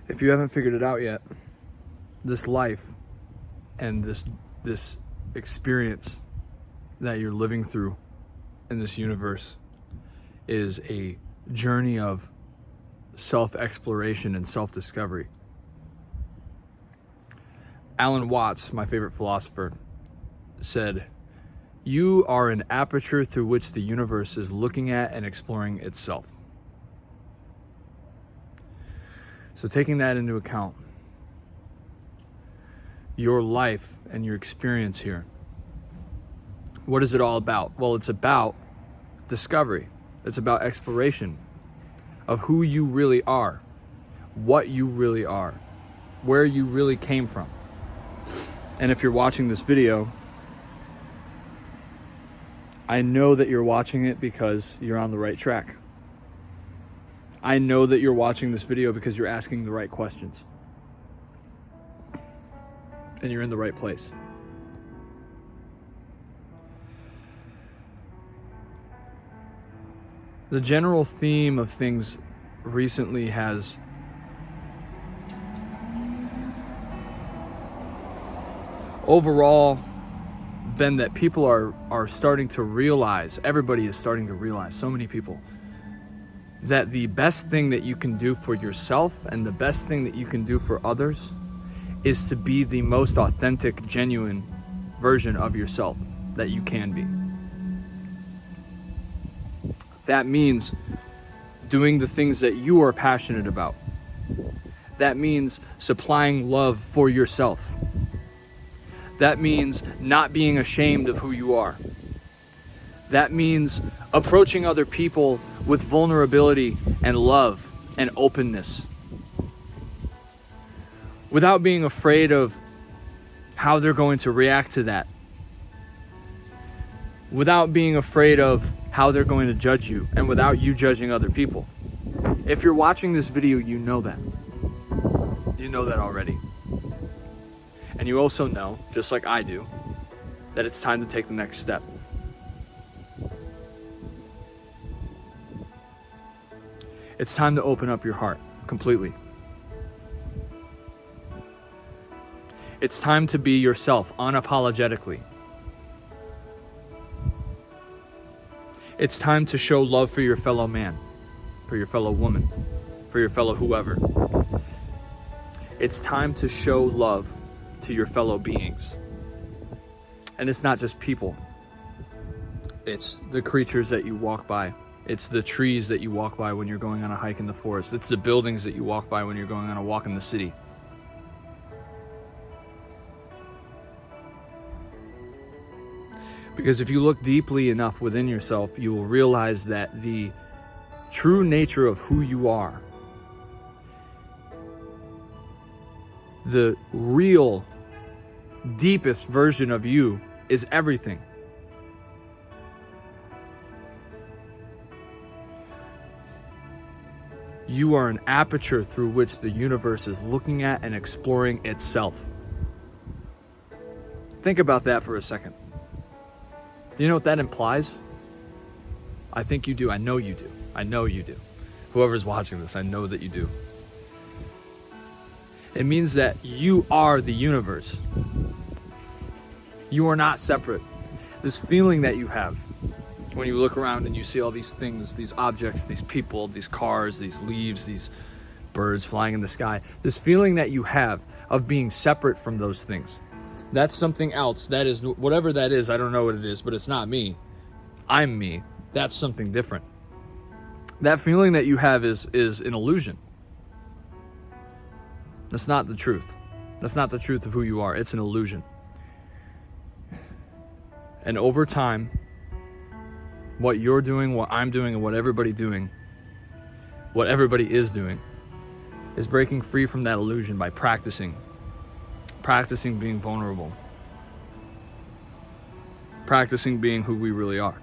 If you haven't figured it out yet, this life and this experience that you're living through in this universe is a journey of self-exploration and self-discovery. Alan Watts, my favorite philosopher, said, "You are an aperture through which the universe is looking at and exploring itself." So taking that into account, your life and your experience here, what is it all about? Well, it's about discovery. It's about exploration of who you really are, what you really are, where you really came from. And if you're watching this video, I know that you're watching it because you're on the right track. I know that you're watching this video because you're asking the right questions. And you're in the right place. The general theme of things recently has overall been that people are starting to realize, everybody is starting to realize, so many people, that the best thing that you can do for yourself and the best thing that you can do for others is to be the most authentic, genuine version of yourself that you can be. That means doing the things that you are passionate about. That means supplying love for yourself. That means not being ashamed of who you are. That means approaching other people with vulnerability and love and openness, without being afraid of how they're going to react to that, without being afraid of how they're going to judge you, and without you judging other people. If you're watching this video, you know that. You know that already. And you also know, just like I do, that it's time to take the next step. It's time to open up your heart completely. It's time to be yourself unapologetically. It's time to show love for your fellow man, for your fellow woman, for your fellow whoever. It's time to show love to your fellow beings. And it's not just people. It's the creatures that you walk by. It's the trees that you walk by when you're going on a hike in the forest. It's the buildings that you walk by when you're going on a walk in the city. Because if you look deeply enough within yourself, you will realize that the true nature of who you are, the real, deepest version of you, is everything. You are an aperture through which the universe is looking at and exploring itself. Think about that for a second. Do you know what that implies? I think you do. I know you do. I know you do. Whoever's watching this, I know that you do. It means that you are the universe. You are not separate. This feeling that you have when you look around and you see all these things, these objects, these people, these cars, these leaves, these birds flying in the sky, this feeling that you have of being separate from those things, that's something else. That is, whatever that is, I don't know what it is, but it's not me. I'm me. That's something different. That feeling that you have is an illusion. That's not the truth. That's not the truth of who you are. It's an illusion. And over time, what you're doing, what I'm doing, and what everybody is doing, is breaking free from that illusion by practicing being vulnerable, practicing being who we really are.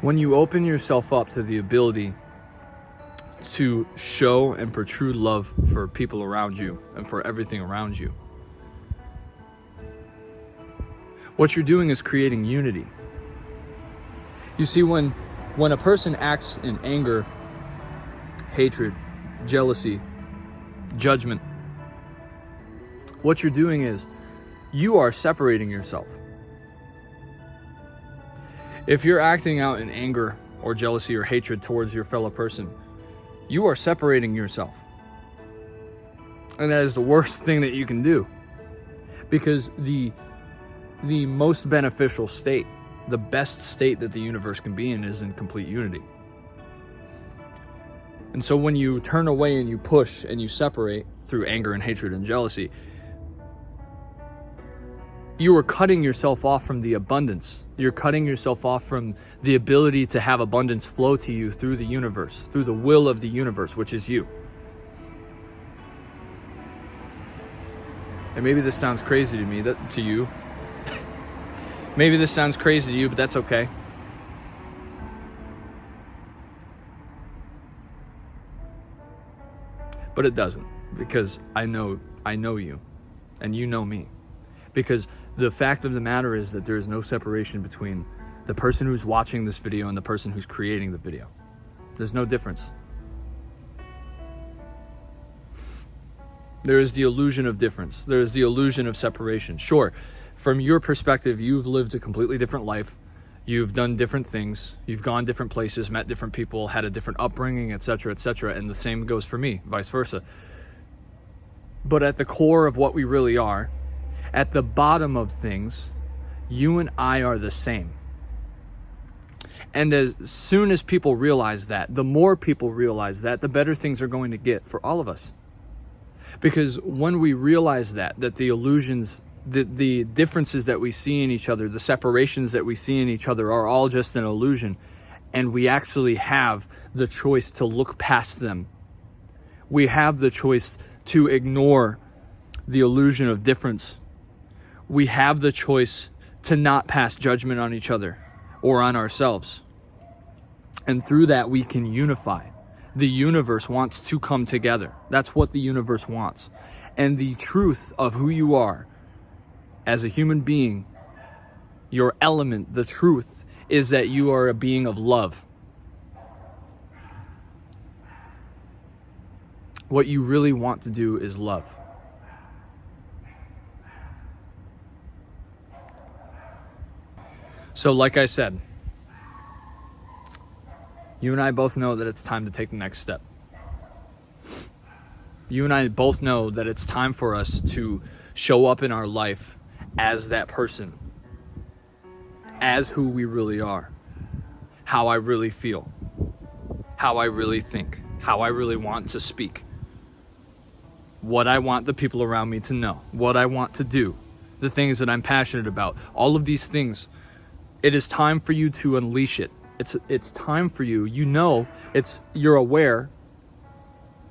When you open yourself up to the ability to show and protrude love for people around you and for everything around you, What you're doing is creating unity. You see, when a person acts in anger, hatred, jealousy, judgment, what you're doing is you are separating yourself. If you're acting out in anger or jealousy or hatred towards your fellow person, you are separating yourself. And that is the worst thing that you can do, because the most beneficial state, the best state that the universe can be in, is in complete unity. And so when you turn away and you push and you separate through anger and hatred and jealousy, you are cutting yourself off from the abundance. You're cutting yourself off from the ability to have abundance flow to you through the universe, through the will of the universe, which is you. And maybe this sounds crazy to me, to you. Maybe this sounds crazy to you, but that's okay. But it doesn't, because I know you, and you know me. Because the fact of the matter is that there is no separation between the person who's watching this video and the person who's creating the video. There's no difference. There is the illusion of difference. There is the illusion of separation. Sure, from your perspective, you've lived a completely different life. You've done different things. You've gone different places, met different people, had a different upbringing, etc., etc. And the same goes for me, vice versa. But at the core of what we really are, at the bottom of things, you and I are the same. And as soon as people realize that, the more people realize that, the better things are going to get for all of us. Because when we realize that the illusions, the differences that we see in each other, the separations that we see in each other are all just an illusion, and we actually have the choice to look past them. We have the choice to ignore the illusion of difference. We have the choice to not pass judgment on each other or on ourselves. And through that, we can unify. The universe wants to come together. That's what the universe wants. And the truth of who you are as a human being, your element, the truth, is that you are a being of love. What you really want to do is love. So like I said, you and I both know that it's time to take the next step. You and I both know that it's time for us to show up in our life as that person, as who we really are, how I really feel, how I really think, how I really want to speak, what I want the people around me to know, what I want to do, the things that I'm passionate about, all of these things. It is time for you to unleash it. It's time for you. You know, you're aware.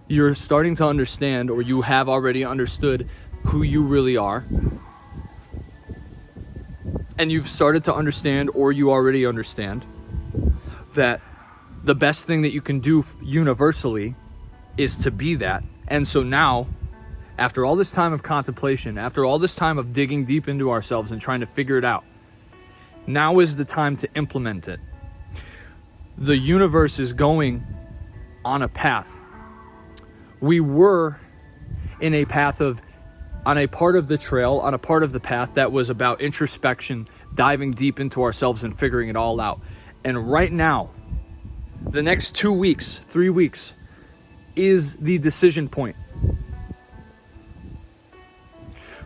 You're starting to understand, or you have already understood who you really are. And you've started to understand, or you already understand, that the best thing that you can do universally is to be that. And so now, after all this time of contemplation, after all this time of digging deep into ourselves and trying to figure it out, now is the time to implement it. The universe is going on a path. We were in a path on a part of the trail, on a part of the path that was about introspection, diving deep into ourselves and figuring it all out. And right now, the next 2 weeks, 3 weeks, is the decision point,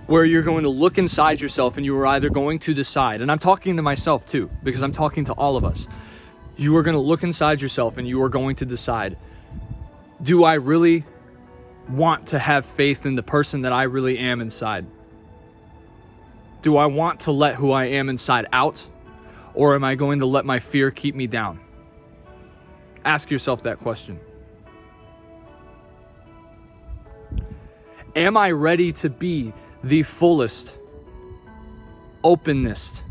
where you're going to look inside yourself and you are either going to decide, and I'm talking to myself too, because I'm talking to all of us. You are going to look inside yourself and you are going to decide, do I really want to have faith in the person that I really am inside? Do I want to let who I am inside out, or am I going to let my fear keep me down? Ask yourself that question. Am I ready to be the fullest, openest,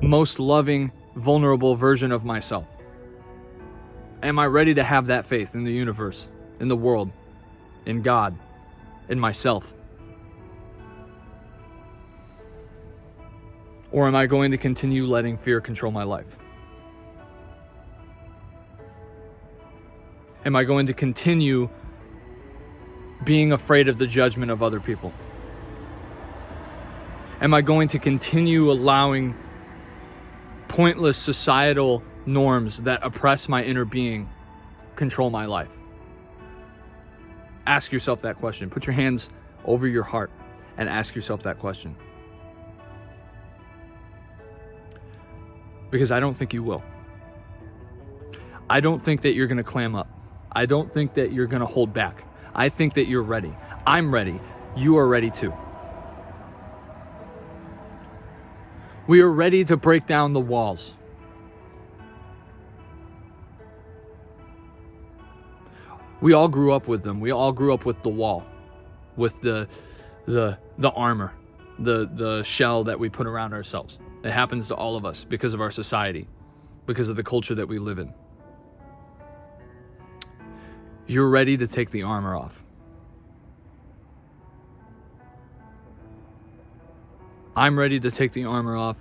most loving, vulnerable version of myself? Am I ready to have that faith in the universe, in the world, in God, in myself? Or am I going to continue letting fear control my life? Am I going to continue being afraid of the judgment of other people? Am I going to continue allowing pointless societal norms that oppress my inner being control my life? Ask yourself that question. Put your hands over your heart and ask yourself that question. Because I don't think you will. I don't think that you're going to clam up. I don't think that you're going to hold back. I think that you're ready. I'm ready. You are ready too. We are ready to break down the walls. We all grew up with them. We all grew up with the wall, with the armor, the shell that we put around ourselves. It happens to all of us because of our society, because of the culture that we live in. You're ready to take the armor off. I'm ready to take the armor off,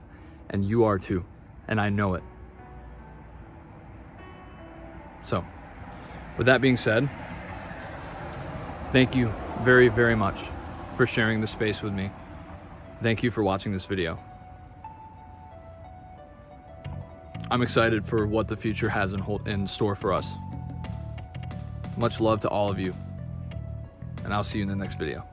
and you are too, and I know it. So, with that being said, thank you very, very much for sharing this space with me. Thank you for watching this video. I'm excited for what the future has in store for us. Much love to all of you, and I'll see you in the next video.